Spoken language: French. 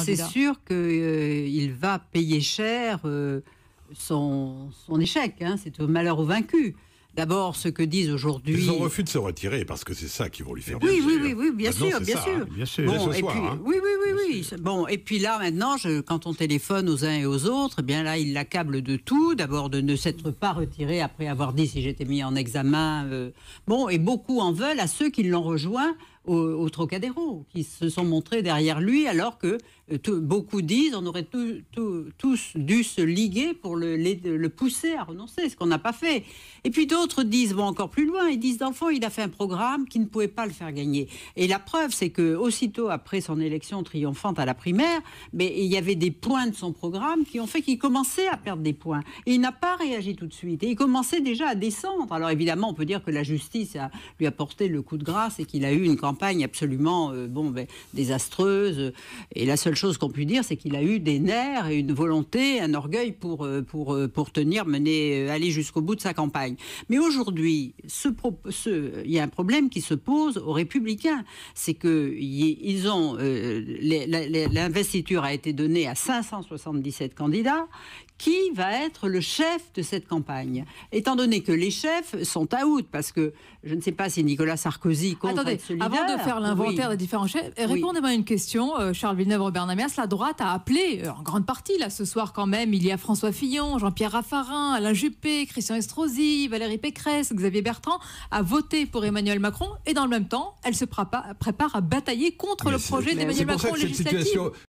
C'est sûr qu'il va payer cher son échec. Hein. C'est au malheur au vaincu. D'abord, ce que disent aujourd'hui... Son refus de se retirer, parce que c'est ça qui vont lui faire oui, bien. Oui, bien sûr. Bien sûr. Bon, ce soir, hein. Oui. Bon, et puis là, maintenant, quand on téléphone aux uns et aux autres, eh bien là, il l'accable de tout. D'abord, de ne s'être pas retiré après avoir dit si j'étais mis en examen. Bon, et beaucoup en veulent à ceux qui l'ont rejoint au Trocadéro, qui se sont montrés derrière lui, alors que beaucoup disent on aurait tous dû se liguer pour le pousser à renoncer, ce qu'on n'a pas fait. Et puis d'autres disent, vont encore plus loin, ils disent dans le fond, il a fait un programme qui ne pouvait pas le faire gagner. Et la preuve, c'est que aussitôt après son élection triomphante à la primaire, mais il y avait des points de son programme qui ont fait qu'il commençait à perdre des points. Et il n'a pas réagi tout de suite. Et il commençait déjà à descendre. Alors évidemment, on peut dire que la justice lui a porté le coup de grâce et qu'il a eu une campagne absolument désastreuse. Et la seule chose qu'on peut dire, c'est qu'il a eu des nerfs et une volonté, un orgueil pour tenir, aller jusqu'au bout de sa campagne. Mais aujourd'hui, il y a un problème qui se pose aux Républicains. C'est que l'investiture a été donnée à 577 candidats. Qui va être le chef de cette campagne? Étant donné que les chefs sont out, parce que je ne sais pas si Nicolas Sarkozy compte être solidaire. Avant de faire l'inventaire des différents chefs, répondez-moi à une question, Charles Villeneuve, Robert Namers. La droite a appelé, en grande partie, là, ce soir quand même, il y a François Fillon, Jean-Pierre Raffarin, Alain Juppé, Christian Estrosi, Valérie Pécresse, Xavier Bertrand, à voter pour Emmanuel Macron, et dans le même temps, elle se prépare à batailler contre le projet d'Emmanuel Macron législatif.